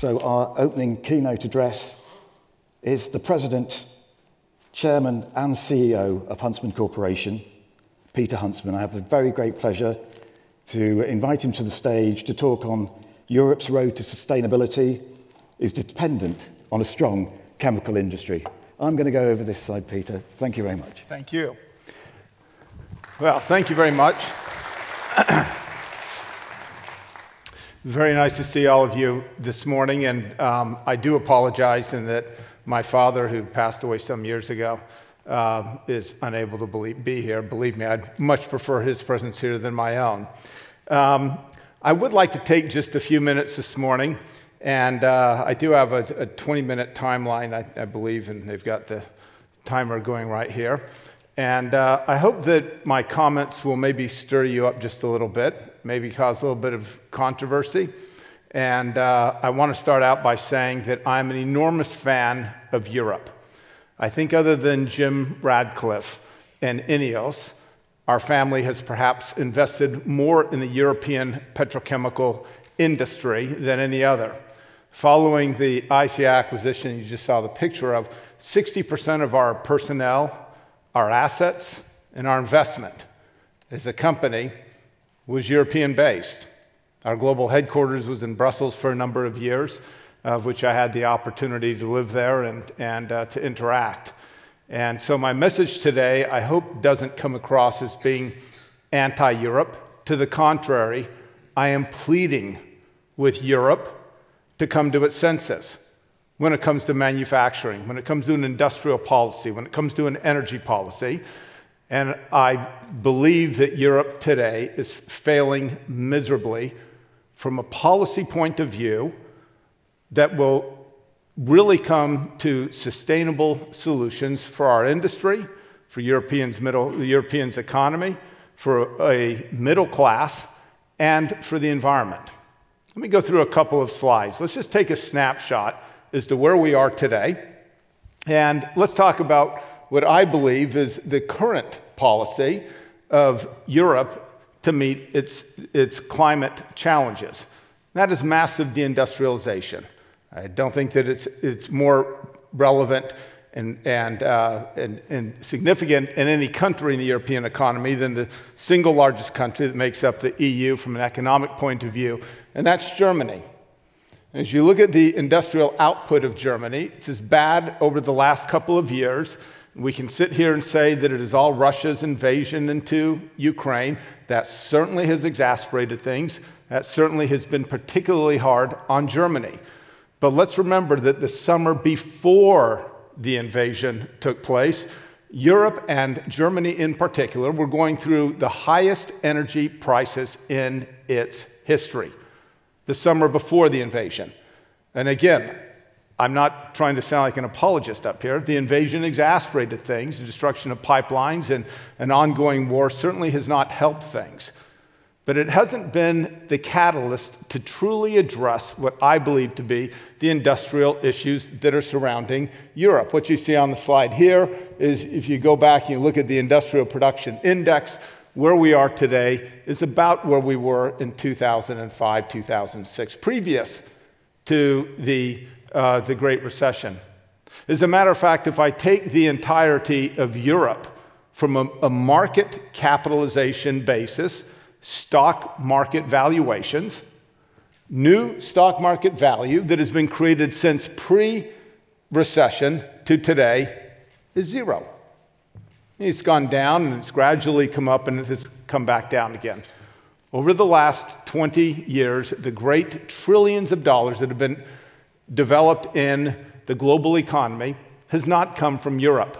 So our opening keynote address is the President, Chairman and CEO of Huntsman Corporation, Peter Huntsman. I have the very great pleasure to invite him to the stage to talk on Europe's road to sustainability is dependent on a strong chemical industry. I'm going to go over this side, Peter. Thank you very much. Thank you. Well, thank you very much. Very nice to see all of you this morning, and I do apologize in that my father, who passed away some years ago, is unable to be here. Believe me, I'd much prefer his presence here than my own. I would like to take just a few minutes this morning, and I do have a 20-minute timeline, I believe, and they've got the timer going right here. And I hope that my comments will maybe stir you up just a little bit, maybe cause a little bit of controversy. And I want to start out by saying that I'm an enormous fan of Europe. I think other than Jim Radcliffe and Ineos, our family has perhaps invested more in the European petrochemical industry than any other. Following the ICI acquisition you just saw the picture of, 60% of our personnel, our assets, and our investment as a company was European-based. Our global headquarters was in Brussels for a number of years, of which I had the opportunity to live there and to interact. And so my message today, I hope, doesn't come across as being anti-Europe. To the contrary, I am pleading with Europe to come to its senses when it comes to manufacturing, when it comes to an industrial policy, when it comes to an energy policy. And I believe that Europe today is failing miserably from a policy point of view that will really come to sustainable solutions for our industry, for the Europeans' economy, for a middle class, and for the environment. Let me go through a couple of slides. Let's just take a snapshot as to where we are today. And let's talk about what I believe is the current policy of Europe to meet its climate challenges. That is massive deindustrialization. I don't think that it's more relevant and significant in any country in the European economy than the single largest country that makes up the EU from an economic point of view, and that's Germany. As you look at the industrial output of Germany, it's as bad over the last couple of years. We can sit here and say that it is all Russia's invasion into Ukraine. That certainly has exacerbated things. That certainly has been particularly hard on Germany. But let's remember that the summer before the invasion took place, Europe and Germany in particular were going through the highest energy prices in its history. The summer before the invasion. And again, I'm not trying to sound like an apologist up here. The invasion exacerbated things. The destruction of pipelines and an ongoing war certainly has not helped things. But it hasn't been the catalyst to truly address what I believe to be the industrial issues that are surrounding Europe. What you see on the slide here is if you go back and you look at the Industrial Production Index, where we are today is about where we were in 2005, 2006, previous to the Great Recession. As a matter of fact, if I take the entirety of Europe from a market capitalization basis, stock market valuations, new stock market value that has been created since pre-recession to today is zero. It's gone down and it's gradually come up and it has come back down again. Over the last 20 years, the great trillions of dollars that have been developed in the global economy has not come from Europe.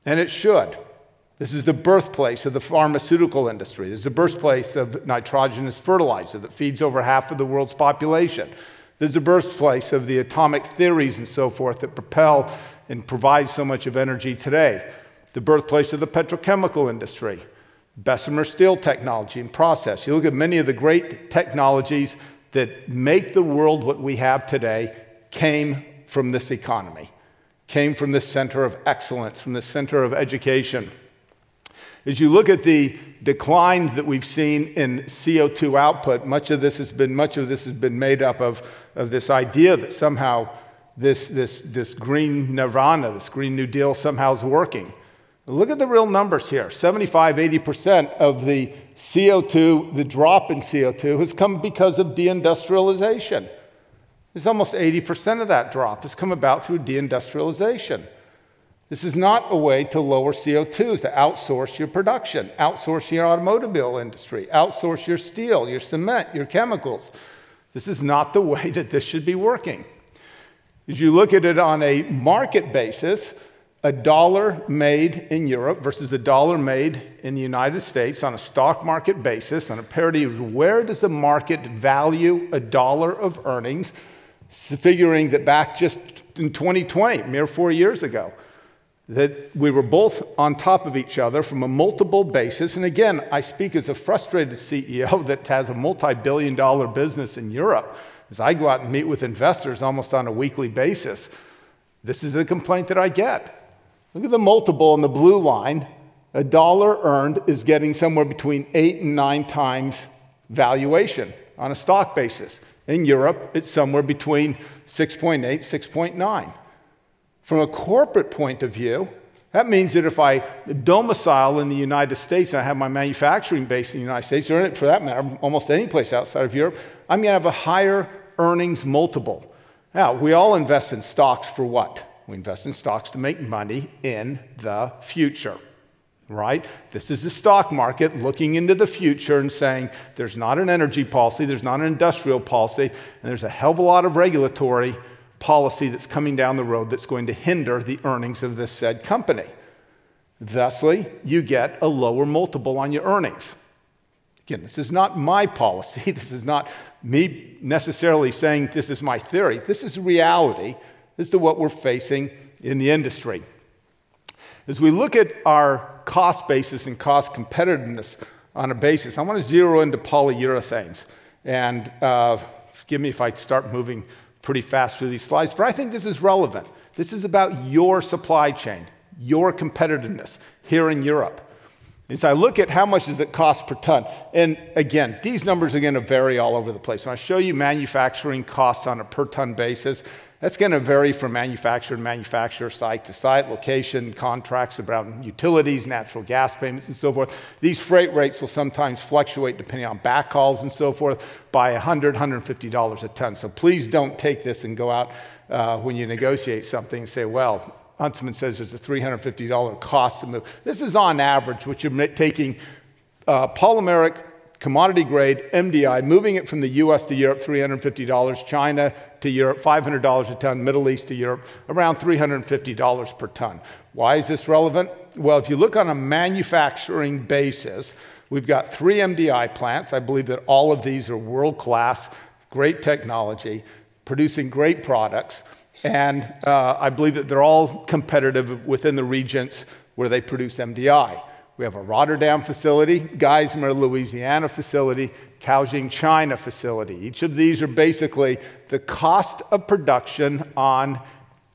And it should. This is the birthplace of the pharmaceutical industry. This is the birthplace of nitrogenous fertilizer that feeds over half of the world's population. This is the birthplace of the atomic theories and so forth that propel and provide so much of energy today. The birthplace of the petrochemical industry, Bessemer steel technology and process. You look at many of the great technologies that make the world what we have today came from this economy, came from this center of excellence, from this center of education. As you look at the decline that we've seen in CO2 output, much of this has been made up of this idea that somehow this green nirvana, this Green New Deal somehow is working. Look at the real numbers here. 75, 80% of the CO2, the drop in CO2 has come because of deindustrialization. There's almost 80% of that drop has come about through deindustrialization. This is not a way to lower CO2, to outsource your production, outsource your automobile industry, outsource your steel, your cement, your chemicals. This is not the way that this should be working. As you look at it on a market basis, $1 made in Europe versus $1 made in the United States on a stock market basis, on a parity of where does the market value $1 of earnings, figuring that back just in 2020, mere 4 years ago, that we were both on top of each other from a multiple basis. And again, I speak as a frustrated CEO that has a multi-billion-dollar business in Europe. As I go out and meet with investors almost on a weekly basis, this is the complaint that I get. Look at the multiple on the blue line. $1 earned is getting somewhere between 8 and 9 times valuation on a stock basis. In Europe, it's somewhere between 6.8, 6.9. From a corporate point of view, that means that if I domicile in the United States and I have my manufacturing base in the United States, or for that matter, almost any place outside of Europe, I'm going to have a higher earnings multiple. Now, we all invest in stocks for what? We invest in stocks to make money in the future, right? This is the stock market looking into the future and saying there's not an energy policy, there's not an industrial policy, and there's a hell of a lot of regulatory policy that's coming down the road that's going to hinder the earnings of this said company. Thusly, you get a lower multiple on your earnings. Again, this is not my policy. This is not me necessarily saying this is my theory. This is reality as to what we're facing in the industry. As we look at our cost basis and cost competitiveness on a basis, I want to zero into polyurethanes. And forgive me if I start moving pretty fast through these slides, but I think this is relevant. This is about your supply chain, your competitiveness here in Europe. As I look at how much does it cost per ton, and again, these numbers are going to vary all over the place. When I show you manufacturing costs on a per ton basis, that's going to vary from manufacturer to manufacturer, site to site, location, contracts around utilities, natural gas payments, and so forth. These freight rates will sometimes fluctuate depending on backhauls and so forth by $100, $150 a ton. So please don't take this and go out when you negotiate something and say, well, Huntsman says there's a $350 cost to move. This is on average, which you're taking polymeric, commodity grade, MDI, moving it from the US to Europe, $350, China to Europe, $500 a ton, Middle East to Europe, around $350 per ton. Why is this relevant? Well, if you look on a manufacturing basis, we've got 3 MDI plants. I believe that all of these are world-class, great technology, producing great products, and I believe that they're all competitive within the regions where they produce MDI. We have a Rotterdam facility, Geismar, Louisiana facility, Caojing, China facility. Each of these are basically the cost of production on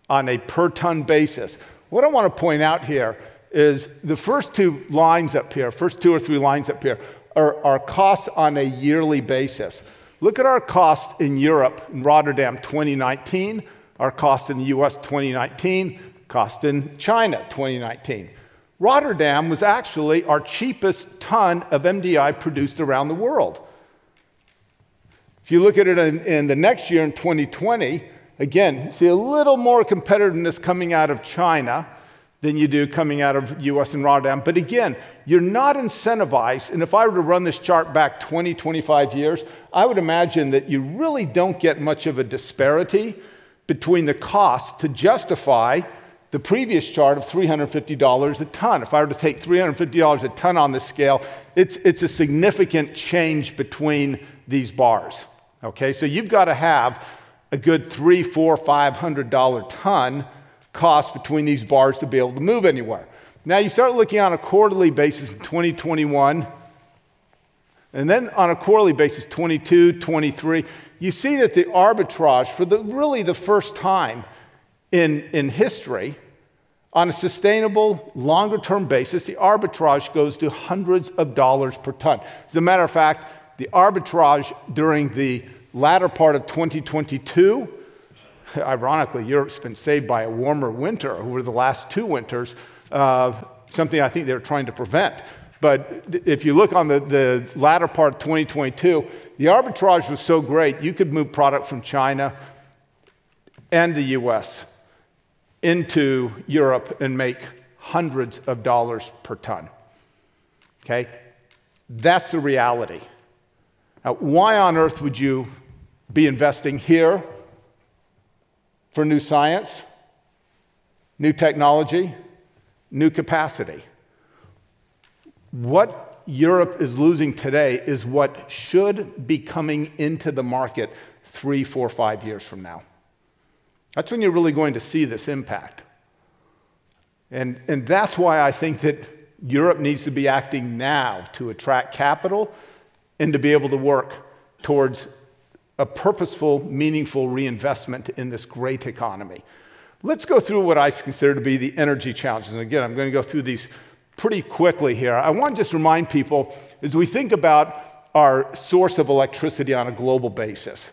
a per ton basis. What I want to point out here is the first 2 lines up here, first 2 or 3 lines up here, are costs on a yearly basis. Look at our cost in Europe, in Rotterdam 2019, our cost in the US 2019, cost in China 2019. Rotterdam was actually our cheapest ton of MDI produced around the world. If you look at it in the next year, in 2020, again, see a little more competitiveness coming out of China than you do coming out of US and Rotterdam. But again, you're not incentivized, and if I were to run this chart back 20, 25 years, I would imagine that you really don't get much of a disparity between the cost to justify the previous chart of $350 a ton. If I were to take $350 a ton on this scale, it's a significant change between these bars. Okay, so you've got to have a good $300, $400, $500 ton cost between these bars to be able to move anywhere. Now you start looking on a quarterly basis in 2021, and then on a quarterly basis 22, 23, you see that the arbitrage for really the first time in history On a sustainable, longer-term basis, the arbitrage goes to hundreds of dollars per ton. As a matter of fact, the arbitrage during the latter part of 2022, ironically, Europe's been saved by a warmer winter over the last 2 winters, something I think they're trying to prevent. But if you look on the latter part of 2022, the arbitrage was so great, you could move product from China and the US into Europe and make hundreds of dollars per ton. Okay? That's the reality. Now, why on earth would you be investing here for new science, new technology, new capacity? What Europe is losing today is what should be coming into the market 3, 4, 5 years from now. That's when you're really going to see this impact. And that's why I think that Europe needs to be acting now to attract capital and to be able to work towards a purposeful, meaningful reinvestment in this great economy. Let's go through what I consider to be the energy challenges. And again, I'm going to go through these pretty quickly here. I want to just remind people, as we think about our source of electricity on a global basis,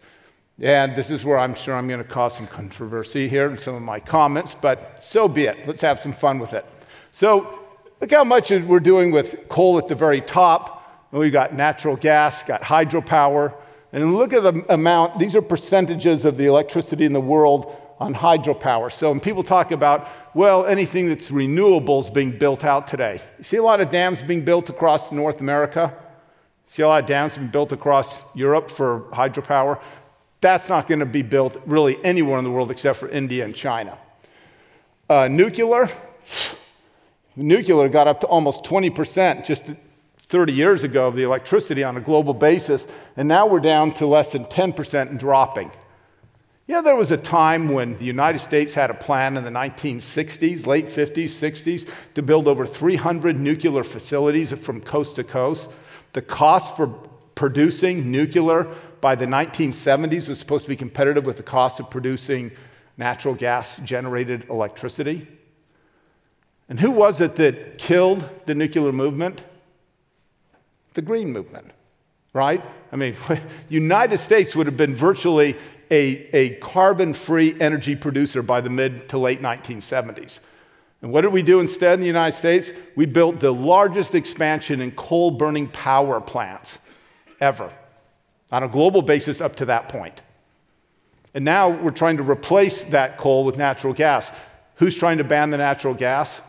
and this is where I'm sure I'm going to cause some controversy here in some of my comments, but so be it. Let's have some fun with it. So look how much we're doing with coal at the very top. We've got natural gas, got hydropower, and look at the amount. These are percentages of the electricity in the world on hydropower. So when people talk about, well, anything that's renewable is being built out today. You see a lot of dams being built across North America? See a lot of dams being built across Europe for hydropower? That's not going to be built really anywhere in the world except for India and China. Nuclear got up to almost 20% just 30 years ago of the electricity on a global basis, and now we're down to less than 10% and dropping. Yeah, there was a time when the United States had a plan in the 1960s, late 50s, 60s, to build over 300 nuclear facilities from coast to coast. The cost for producing nuclear by the 1970s was supposed to be competitive with the cost of producing natural gas-generated electricity. And who was it that killed the nuclear movement? The Green Movement, right? I mean, United States would have been virtually a carbon-free energy producer by the mid to late 1970s. And what did we do instead in the United States? We built the largest expansion in coal-burning power plants ever, on a global basis up to that point. And now we're trying to replace that coal with natural gas. Who's trying to ban the natural gas?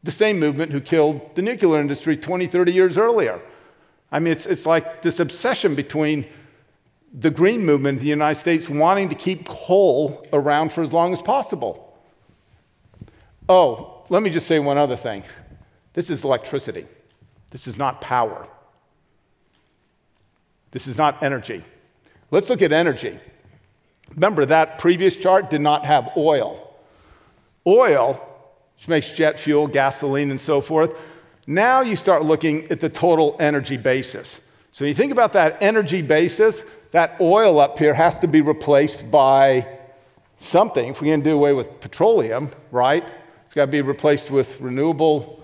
The same movement who killed the nuclear industry 20, 30 years earlier. I mean, it's like this obsession between the Green Movement in the United States wanting to keep coal around for as long as possible. Oh, let me just say one other thing. This is electricity. This is not power. This is not energy. Let's look at energy. Remember, that previous chart did not have oil. Oil, which makes jet fuel, gasoline, and so forth. Now you start looking at the total energy basis. So when you think about that energy basis, that oil up here has to be replaced by something. If we're going to do away with petroleum, right? It's got to be replaced with renewable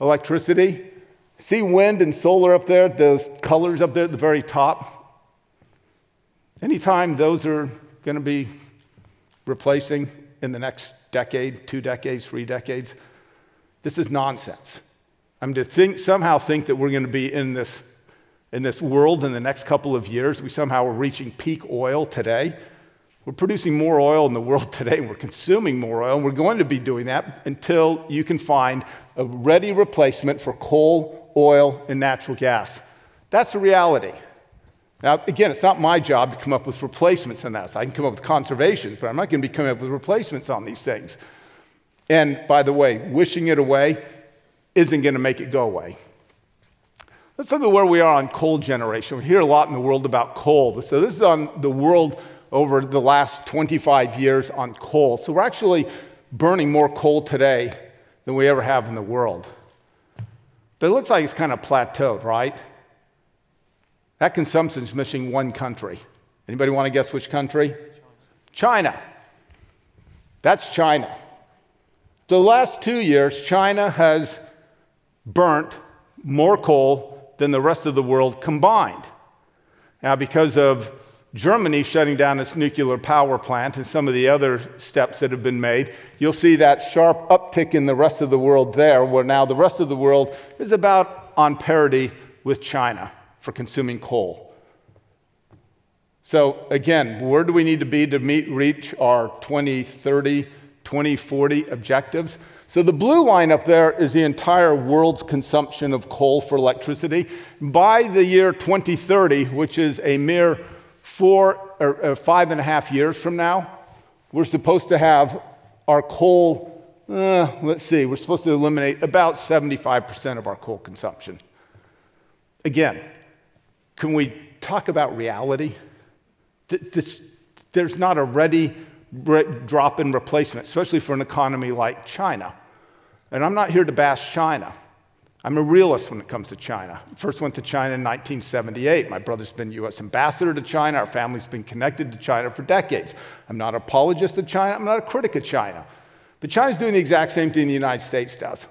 electricity. See wind and solar up there, those colors up there at the very top? Anytime those are going to be replacing in the next decade, 2 decades, 3 decades, this is nonsense. I mean, to somehow think that we're going to be in this world in the next couple of years, we somehow are reaching peak oil today. We're producing more oil in the world today, and we're consuming more oil, and we're going to be doing that until you can find a ready replacement for coal, oil, and natural gas. That's the reality. Now, again, it's not my job to come up with replacements on that. So I can come up with conservations, but I'm not going to be coming up with replacements on these things. And by the way, wishing it away isn't going to make it go away. Let's look at where we are on coal generation. We hear a lot in the world about coal. So this is on the world over the last 25 years on coal. So we're actually burning more coal today than we ever have in the world. But it looks like it's kind of plateaued, right? That consumption is missing one country. Anybody want to guess which country? China. That's China. So the last 2 years, China has burnt more coal than the rest of the world combined. Now, because of Germany shutting down its nuclear power plant and some of the other steps that have been made, you'll see that sharp uptick in the rest of the world there, where now the rest of the world is about on parity with China for consuming coal. So again, where do we need to be to reach our 2030, 2040 objectives? So the blue line up there is the entire world's consumption of coal for electricity. By the year 2030, which is a mere 5.5 years from now, we're supposed to have our coal, we're supposed to eliminate about 75% of our coal consumption. Again, can we talk about reality? There's not a ready drop-in replacement, especially for an economy like China. And I'm not here to bash China. I'm a realist when it comes to China. First went to China in 1978. My brother's been U.S. ambassador to China. Our family's been connected to China for decades. I'm not an apologist of China. I'm not a critic of China. But China's doing the exact same thing the United States does.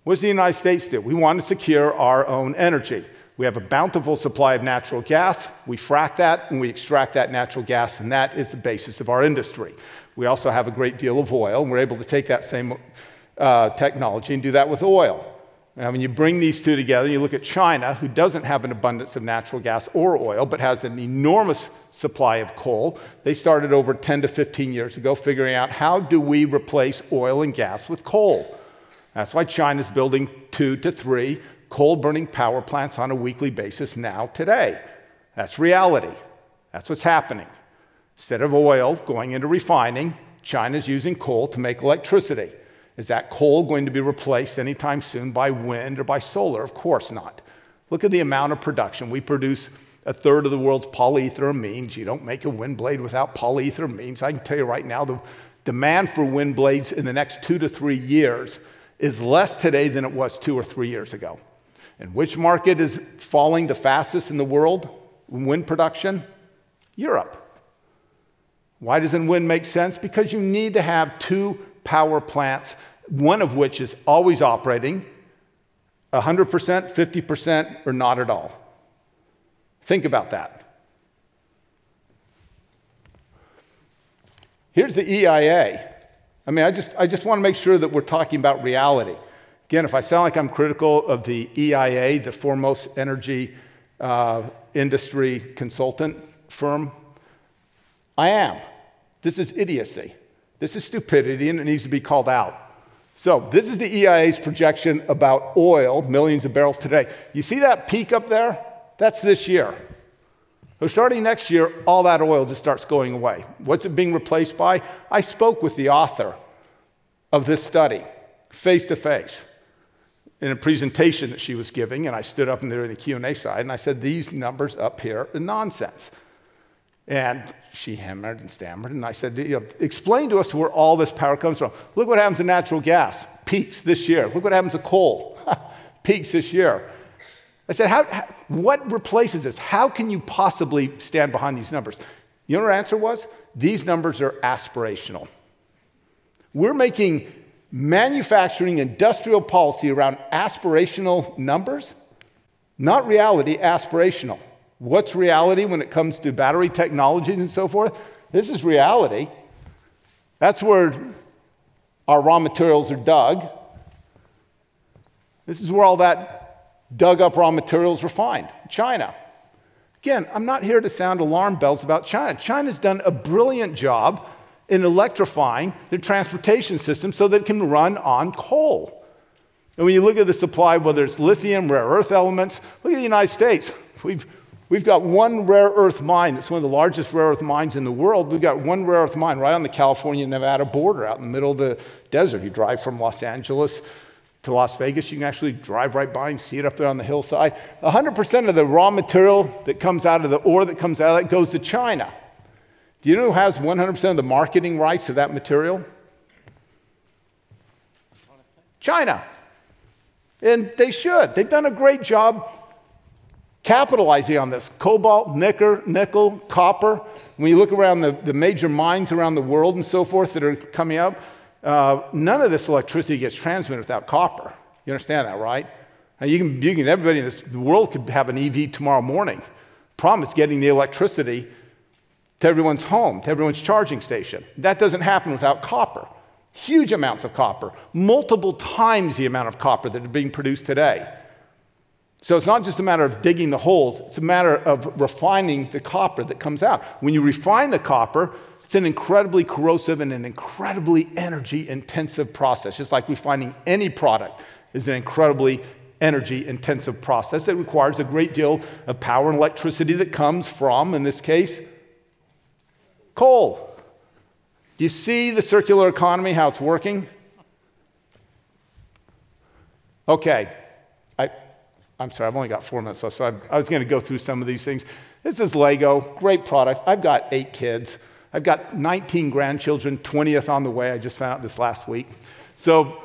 What does the United States do? We want to secure our own energy. We have a bountiful supply of natural gas. We frack that, and we extract that natural gas, and that is the basis of our industry. We also have a great deal of oil, and we're able to take that same technology and do that with oil. Now, when you bring these two together, you look at China, who doesn't have an abundance of natural gas or oil, but has an enormous supply of coal. They started over 10 to 15 years ago figuring out how do we replace oil and gas with coal. That's why China's building 2 to 3 coal-burning power plants on a weekly basis now today. That's reality. That's what's happening. Instead of oil going into refining, China's using coal to make electricity. Is that coal going to be replaced anytime soon by wind or by solar? Of course not. Look at the amount of production. We produce a third of the world's polyethylamines. You don't make a wind blade without polyethylamines. I can tell you right now, the demand for wind blades in the next 2 to 3 years is less today than it was 2 or 3 years ago. And which market is falling the fastest in the world in wind production? Europe. Why doesn't wind make sense? Because you need to have 2 power plants, one of which is always operating, 100%, 50%, or not at all. Think about that. Here's the EIA. I mean, I just want to make sure that we're talking about reality. Again, if I sound like I'm critical of the EIA, the foremost energy industry consultant firm, I am. This is idiocy. This is stupidity, and it needs to be called out. So this is the EIA's projection about oil, millions of barrels today. You see that peak up there? That's this year. So starting next year, all that oil just starts going away. What's it being replaced by? I spoke with the author of this study, face to face, in a presentation that she was giving, and I stood up in there in the Q&A side, and I said, these numbers up here are nonsense. And she hammered and stammered, and I said, explain to us where all this power comes from. Look what happens to natural gas, peaks this year. Look what happens to coal, peaks this year. I said, what replaces this? How can you possibly stand behind these numbers? You know what her answer was? These numbers are aspirational. We're making manufacturing industrial policy around aspirational numbers, not reality, aspirational. What's reality when it comes to battery technologies and so forth? This is reality. That's where our raw materials are dug. This is where all that dug up raw materials refined, China. Again, I'm not here to sound alarm bells about China. China's done a brilliant job in electrifying their transportation system so that it can run on coal. And when you look at the supply, whether it's lithium, rare earth elements, look at the United States. We've got one rare earth mine that's one of the largest rare earth mines in the world. We've got one rare earth mine right on the California-Nevada border out in the middle of the desert. You drive from Los Angeles to Las Vegas, you can actually drive right by and see it up there on the hillside. 100% of the raw material that comes out of the ore that comes out of that goes to China. Do you know who has 100% of the marketing rights of that material? China. And they should. They've done a great job capitalizing on this. Cobalt, nickel, copper. When you look around the major mines around the world and so forth that are coming up, none of this electricity gets transmitted without copper. You understand that, right? And everybody in the world could have an EV tomorrow morning. Problem is getting the electricity to everyone's home, to everyone's charging station. That doesn't happen without copper. Huge amounts of copper, multiple times the amount of copper that are being produced today. So it's not just a matter of digging the holes, it's a matter of refining the copper that comes out. When you refine the copper, it's an incredibly corrosive and an incredibly energy-intensive process. Just like refining any product is an incredibly energy-intensive process that requires a great deal of power and electricity that comes from, in this case, coal. Do you see the circular economy, how it's working? Okay. I'm sorry, I've only got 4 minutes left, so I was going to go through some of these things. This is Lego, great product. I've got 8 kids. I've got 19 grandchildren, 20th on the way. I just found out this last week. So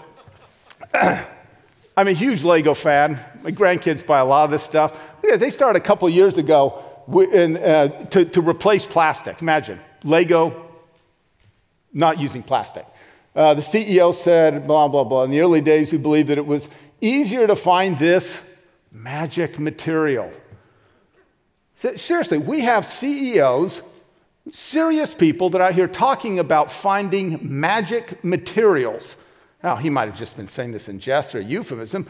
I'm a huge Lego fan. My grandkids buy a lot of this stuff. They started a couple years ago to replace plastic. Imagine, Lego not using plastic. The CEO said, blah, blah, blah. In the early days, we believed that it was easier to find this magic material. Seriously, we have CEOs, serious people that are out here talking about finding magic materials. Now, he might have just been saying this in jest or euphemism.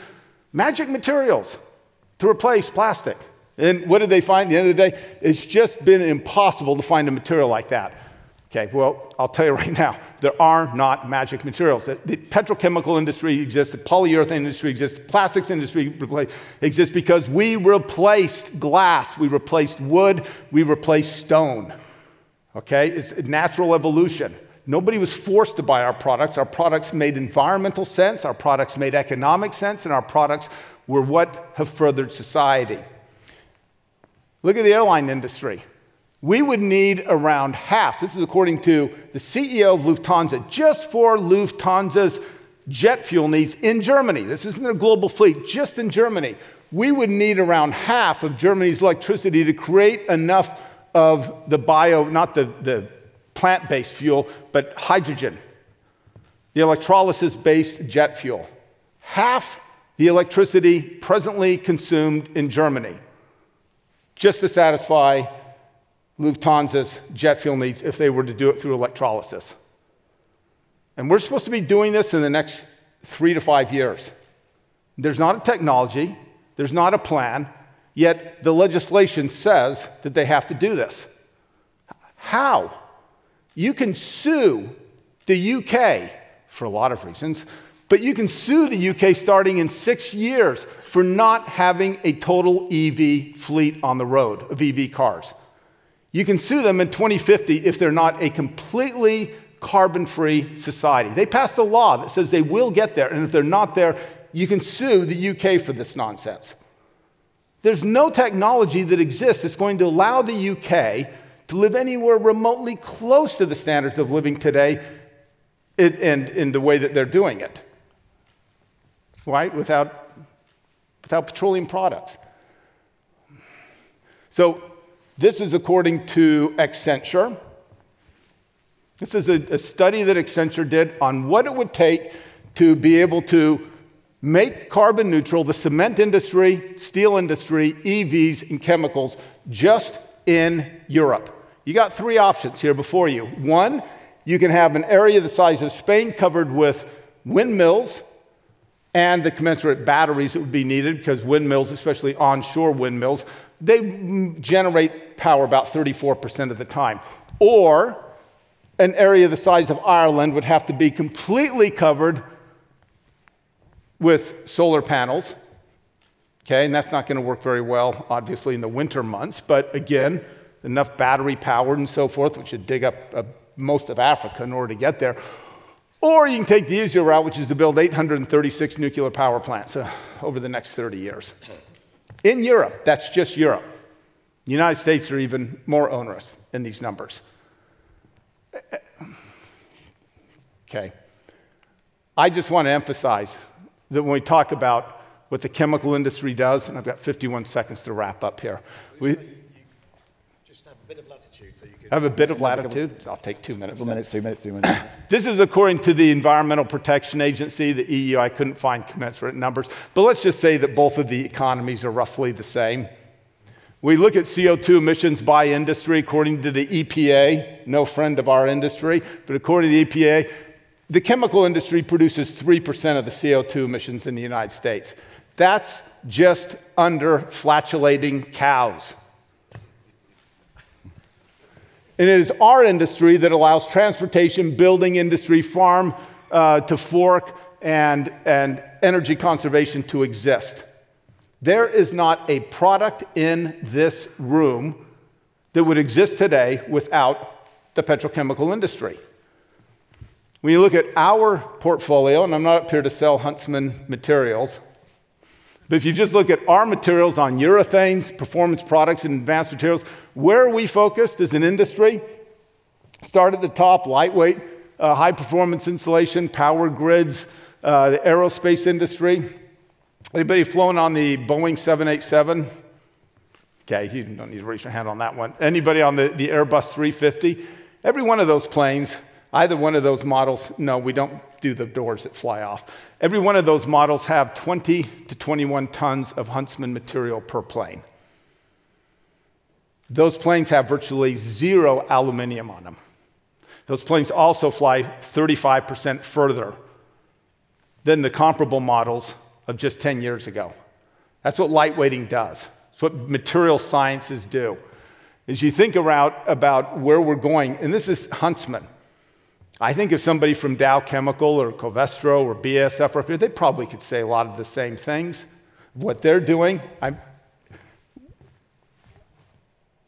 Magic materials to replace plastic. And what did they find at the end of the day? It's just been impossible to find a material like that. Okay, well, I'll tell you right now, there are not magic materials. The petrochemical industry exists, the polyurethane industry exists, the plastics industry exists because we replaced glass, we replaced wood, we replaced stone. Okay, it's natural evolution. Nobody was forced to buy our products. Our products made environmental sense, our products made economic sense, and our products were what have furthered society. Look at the airline industry. We would need around half, this is according to the CEO of Lufthansa, just for Lufthansa's jet fuel needs in Germany. This isn't a global fleet, just in Germany. We would need around half of Germany's electricity to create enough of the not the plant-based fuel, but hydrogen, the electrolysis-based jet fuel. Half the electricity presently consumed in Germany, just to satisfy Lufthansa's jet fuel needs if they were to do it through electrolysis. And we're supposed to be doing this in the next 3 to 5 years. There's not a technology, there's not a plan, yet the legislation says that they have to do this. How? You can sue the UK for a lot of reasons, but you can sue the UK starting in 6 years for not having a total EV fleet on the road of EV cars. You can sue them in 2050 if they're not a completely carbon-free society. They passed a law that says they will get there, and if they're not there, you can sue the UK for this nonsense. There's no technology that exists that's going to allow the UK to live anywhere remotely close to the standards of living today and in the way that they're doing it, right? Without petroleum products. So this is according to Accenture. This is a study that Accenture did on what it would take to be able to make carbon neutral the cement industry, steel industry, EVs, and chemicals just in Europe. You got 3 options here before you. 1, you can have an area the size of Spain covered with windmills and the commensurate batteries that would be needed, because windmills, especially onshore windmills, they generate power about 34% of the time. Or an area the size of Ireland would have to be completely covered with solar panels. Okay, and that's not going to work very well, obviously, in the winter months, but again, enough battery power and so forth, which would dig up most of Africa in order to get there. Or you can take the easier route, which is to build 836 nuclear power plants over the next 30 years. In Europe, that's just Europe. The United States are even more onerous in these numbers. Okay. I just want to emphasize that when we talk about what the chemical industry does, and I've got 51 seconds to wrap up here. You just have a bit of latitude, so you could... Have a bit of latitude? I'll take 2 minutes. 2 minutes, 2 minutes, 2 minutes. This is according to the Environmental Protection Agency, the EU. I couldn't find commensurate numbers, but let's just say that both of the economies are roughly the same. We look at CO2 emissions by industry according to the EPA, no friend of our industry, but according to the EPA, the chemical industry produces 3% of the CO2 emissions in the United States. That's just under flatulating cows. And it is our industry that allows transportation, building industry, farm to fork, and energy conservation to exist. There is not a product in this room that would exist today without the petrochemical industry. When you look at our portfolio, and I'm not up here to sell Huntsman materials, but if you just look at our materials on urethanes, performance products, and advanced materials, where we focused as an industry, start at the top, lightweight, high-performance insulation, power grids, the aerospace industry. Anybody flown on the Boeing 787? Okay, you don't need to raise your hand on that one. Anybody on the Airbus 350? Every one of those planes, either one of those models, no, we don't do the doors that fly off. Every one of those models have 20 to 21 tons of Huntsman material per plane. Those planes have virtually zero aluminum on them. Those planes also fly 35% further than the comparable models of just 10 years ago. That's what lightweighting does. It's what material sciences do. As you think about where we're going, and this is Huntsman. I think if somebody from Dow Chemical or Covestro or BASF were up here, they probably could say a lot of the same things. What they're doing,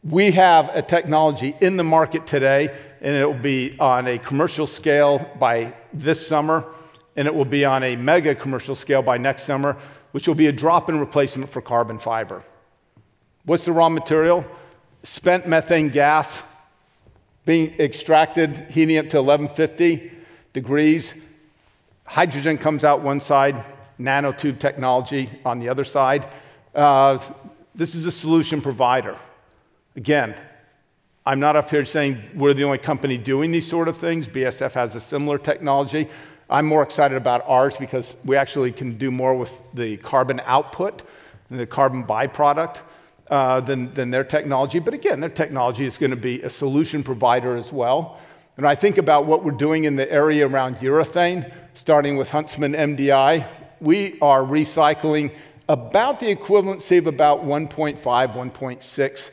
we have a technology in the market today, and it will be on a commercial scale by this summer, and it will be on a mega commercial scale by next summer, which will be a drop-in replacement for carbon fiber. What's the raw material? Spent methane gas being extracted, heating up to 1150 degrees. Hydrogen comes out one side, nanotube technology on the other side. This is a solution provider. Again, I'm not up here saying we're the only company doing these sort of things. BASF has a similar technology. I'm more excited about ours because we actually can do more with the carbon output and the carbon byproduct than their technology. But again, their technology is going to be a solution provider as well. And I think about what we're doing in the area around urethane, starting with Huntsman MDI. We are recycling about the equivalency of about 1.5, 1.6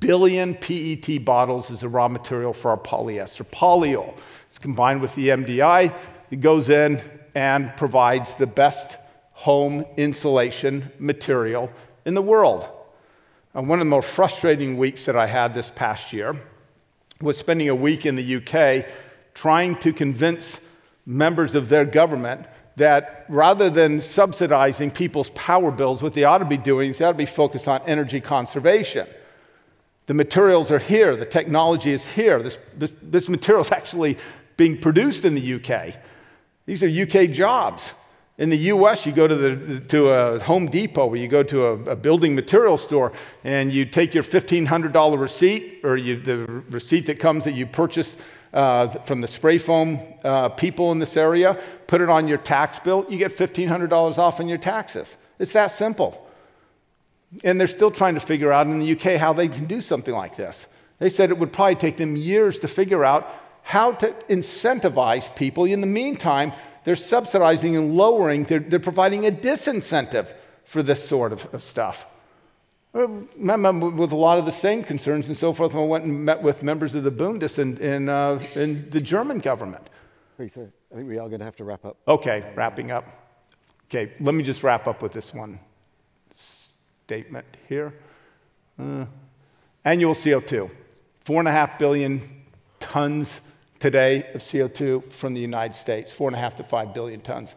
billion PET bottles as a raw material for our polyester. Polyol is combined with the MDI. It goes in and provides the best home insulation material in the world. One of the more frustrating weeks that I had this past year was spending a week in the UK trying to convince members of their government that rather than subsidizing people's power bills, what they ought to be doing is they ought to be focused on energy conservation. The materials are here. The technology is here. This material is actually being produced in the UK. These are UK jobs. In the US, you go to a Home Depot or you go to a building material store and you take your $1,500 receipt or the receipt that comes that you purchased from the spray foam people in this area, put it on your tax bill, you get $1,500 off on your taxes. It's that simple. And they're still trying to figure out in the UK how they can do something like this. They said it would probably take them years to figure out how to incentivize people. In the meantime, they're subsidizing and lowering, they're providing a disincentive for this sort of stuff. I remember with a lot of the same concerns and so forth when I went and met with members of the Bundes in the German government. Peter, I think we are going to have to wrap up. Okay, wrapping up. Okay, let me just wrap up with this one statement here. Annual CO2, 4.5 billion tons today of CO2 from the United States, 4.5 to 5 billion tons.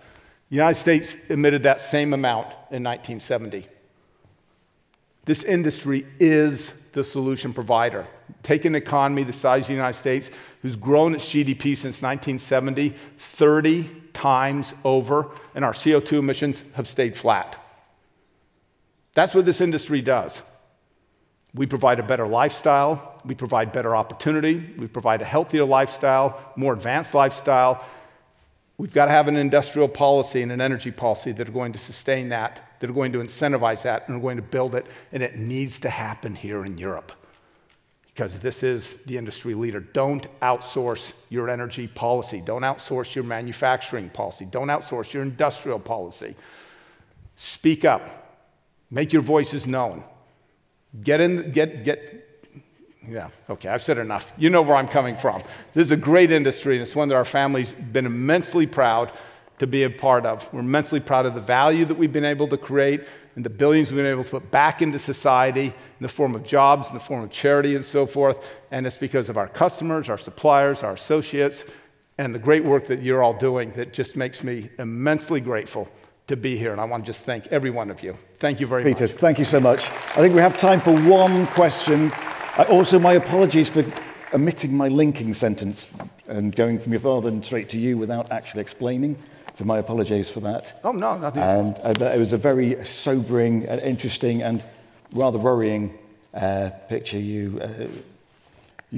The United States emitted that same amount in 1970. This industry is the solution provider. Take an economy the size of the United States, who's grown its GDP since 1970, 30 times over, and our CO2 emissions have stayed flat. That's what this industry does. We provide a better lifestyle, we provide better opportunity, we provide a healthier lifestyle, more advanced lifestyle. We've got to have an industrial policy and an energy policy that are going to sustain that, that are going to incentivize that, and are going to build it, and it needs to happen here in Europe. Because this is the industry leader. Don't outsource your energy policy. Don't outsource your manufacturing policy. Don't outsource your industrial policy. Speak up. Make your voices known. Yeah, okay, I've said enough. You know where I'm coming from. This is a great industry, and it's one that our family's been immensely proud to be a part of. We're immensely proud of the value that we've been able to create and the billions we've been able to put back into society in the form of jobs, in the form of charity, and so forth. And it's because of our customers, our suppliers, our associates, and the great work that you're all doing that just makes me immensely grateful to be here. And I want to just thank every one of you. Thank you very much. Peter, thank you so much. I think we have time for one question. Also, my apologies for omitting my linking sentence and going from your father and straight to you without actually explaining. So my apologies for that. Oh, no, nothing. And it was a very sobering, interesting, and rather worrying picture you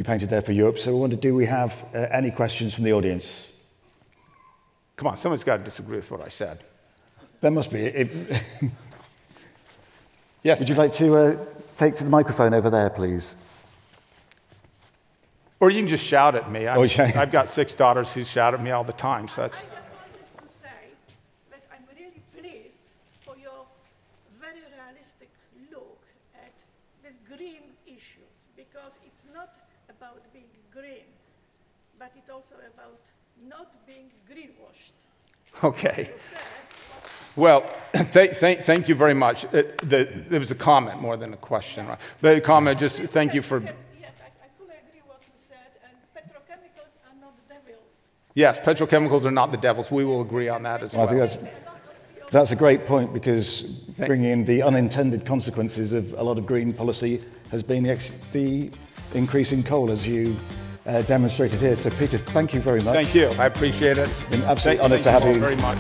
painted there for Europe. So I wonder, do we have any questions from the audience? Come on, someone's got to disagree with what I said. There must be. Yes. Would you like to take to the microphone over there, please? Or you can just shout at me. I've got 6 daughters who shout at me all the time, so that's... I just wanted to say that I'm really pleased for your very realistic look at these green issues, because it's not about being green, but it's also about not being greenwashed. Okay. Well, thank you very much. There was a comment more than a question. Right? But a comment, just thank you for... Yes, I fully agree what you said, and petrochemicals are not devils. Yes, petrochemicals are not the devils. We will agree on that as well. I think that's a great point, because bringing in the unintended consequences of a lot of green policy has been the increase in coal, as you demonstrated here. So, Peter, thank you very much. Thank you. I appreciate it. It's been an absolute honour to have you. Very much.